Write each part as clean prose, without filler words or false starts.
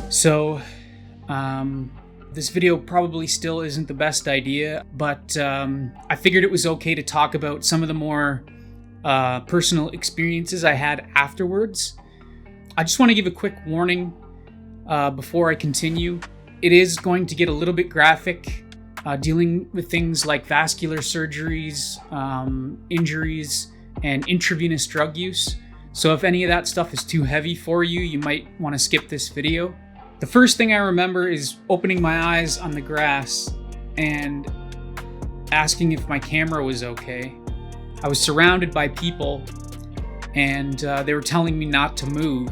So, this video probably still isn't the best idea, but I figured it was okay to talk about some of the more personal experiences I had afterwards. I just want to give a quick warning before I continue. It is going to get a little bit graphic, dealing with things like vascular surgeries, injuries, and intravenous drug use. So if any of that stuff is too heavy for you, you might want to skip this video. The first thing I remember is opening my eyes on the grass and asking if my camera was okay. I was surrounded by people and they were telling me not to move.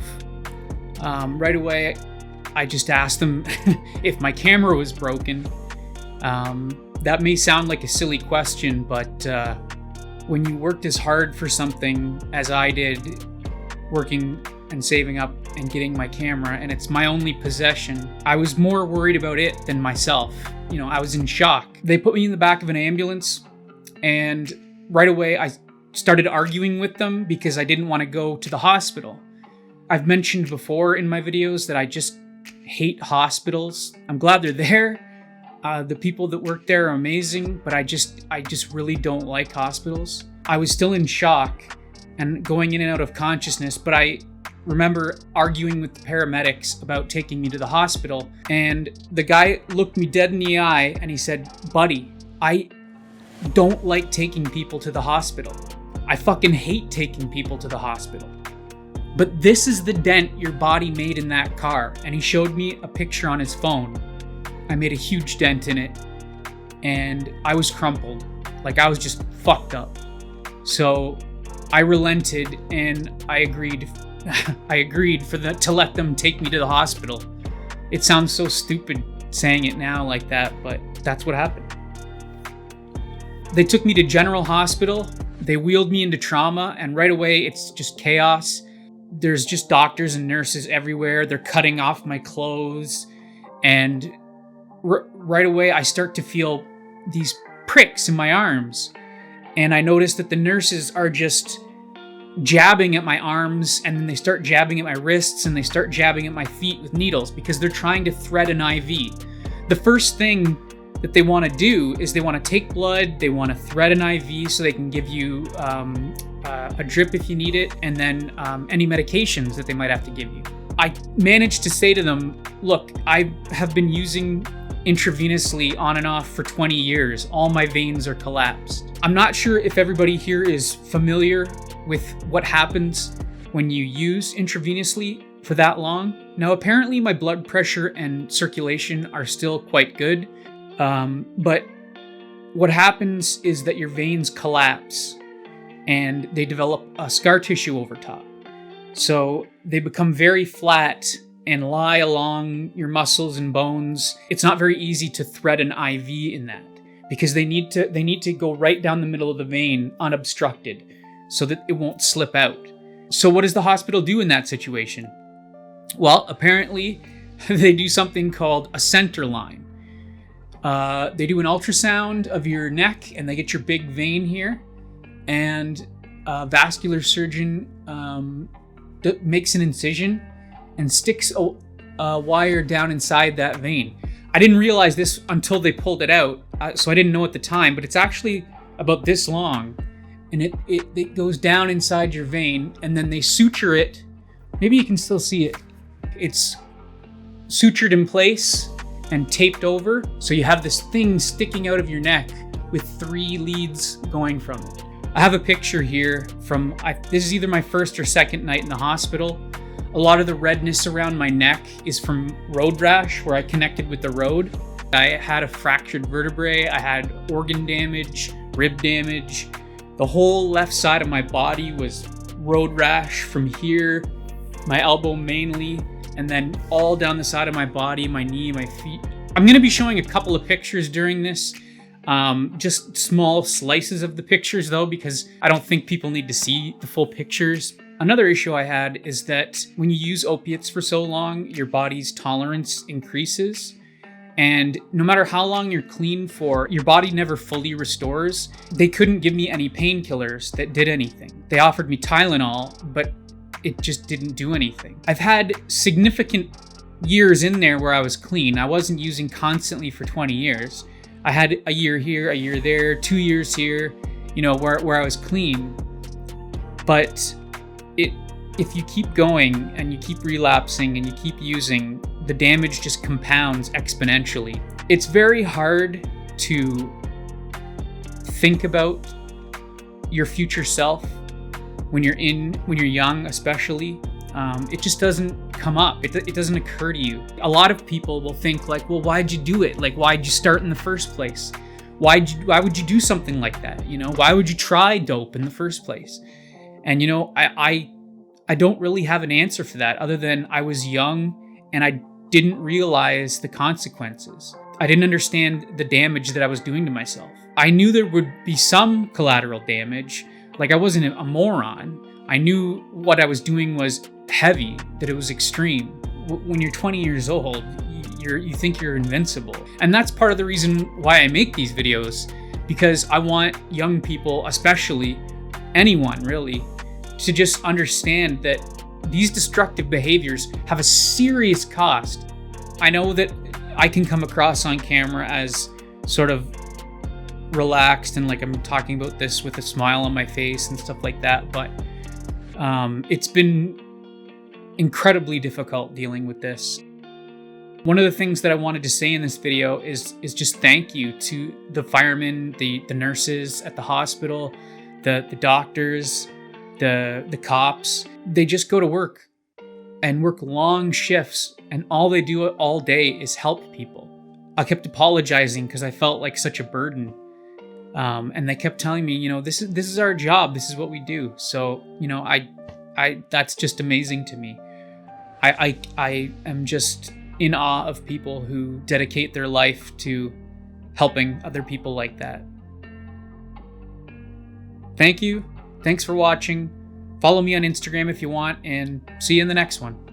Right away, I just asked them if my camera was broken. That may sound like a silly question, but when you worked as hard for something as I did, working and saving up and getting my camera, and it's my only possession, I was more worried about it than myself. You know, I was in shock. They put me in the back of an ambulance, and right away I started arguing with them because I didn't want to go to the hospital. I've mentioned before in my videos that I just hate hospitals. I'm glad they're there. The people that work there are amazing, but I just really don't like hospitals. I was still in shock and going in and out of consciousness, but I remember arguing with the paramedics about taking me to the hospital, and the guy looked me dead in the eye and he said, "Buddy, I don't like taking people to the hospital. I fucking hate taking people to the hospital. But this is the dent your body made in that car." And he showed me a picture on his phone. I made a huge dent in it, and I was crumpled. Like, I was just fucked up. So I relented and I agreed to let them take me to the hospital. It sounds so stupid saying it now like that, but that's what happened. They took me to General Hospital. They wheeled me into trauma, and right away it's just chaos. There's just doctors and nurses everywhere. They're cutting off my clothes, and right away I start to feel these pricks in my arms. And I notice that the nurses are just jabbing at my arms, and then they start jabbing at my wrists, and they start jabbing at my feet with needles because they're trying to thread an IV. The first thing that they want to do is they want to take blood, they want to thread an IV so they can give you a drip if you need it, and then any medications that they might have to give you. I managed to say to them, "Look, I have been using intravenously on and off for 20 years. All my veins are collapsed." I'm not sure if everybody here is familiar with what happens when you use intravenously for that long. Now, apparently my blood pressure and circulation are still quite good, but what happens is that your veins collapse and they develop a scar tissue over top. So they become very flat and lie along your muscles and bones. It's not very easy to thread an IV in that because they need to go right down the middle of the vein unobstructed so that it won't slip out. So what does the hospital do in that situation? Well, apparently they do something called a center line. They do an ultrasound of your neck and they get your big vein here, and a vascular surgeon makes an incision and sticks a wire down inside that vein. I didn't realize this until they pulled it out, so I didn't know at the time, but it's actually about this long, and it goes down inside your vein, and then they suture it. Maybe you can still see it. It's sutured in place and taped over, so you have this thing sticking out of your neck with 3 leads going from it. I have a picture here from, this is either my first or second night in the hospital. A lot of the redness around my neck is from road rash, where I connected with the road. I had a fractured vertebrae, I had organ damage, rib damage. The whole left side of my body was road rash from here, my elbow mainly, and then all down the side of my body, my knee, my feet. I'm going to be showing a couple of pictures during this. Just small slices of the pictures though, because I don't think people need to see the full pictures. Another issue I had is that when you use opiates for so long, your body's tolerance increases. And no matter how long you're clean for, your body never fully restores. They couldn't give me any painkillers that did anything. They offered me Tylenol, but it just didn't do anything. I've had significant years in there where I was clean. I wasn't using constantly for 20 years. I had a year here, a year there, 2 years here, where I was clean. But if you keep going and you keep relapsing and you keep using, the damage just compounds exponentially. It's very hard to think about your future self when you're young, especially. It just doesn't come up. It doesn't occur to you. A lot of people will think like, well, why'd you do it? Like, why'd you start in the first place? Why would you do something like that? Why would you try dope in the first place? And I don't really have an answer for that, other than I was young and I didn't realize the consequences. I didn't understand the damage that I was doing to myself. I knew there would be some collateral damage. Like, I wasn't a moron. I knew what I was doing was heavy, that it was extreme. When you're 20 years old, you think you're invincible. And that's part of the reason why I make these videos, because I want young people, especially anyone really, to just understand that these destructive behaviors have a serious cost. I know that I can come across on camera as sort of relaxed and like I'm talking about this with a smile on my face and stuff like that, but it's been incredibly difficult dealing with this. One of the things that I wanted to say in this video is just thank you to the firemen, the nurses at the hospital, the doctors, the cops. They just go to work and work long shifts, and all they do all day is help people. I kept apologizing because I felt like such a burden. And they kept telling me, this is our job. This is what we do. So, I that's just amazing to me. I am just in awe of people who dedicate their life to helping other people like that. Thank you. Thanks for watching. Follow me on Instagram if you want, and see you in the next one.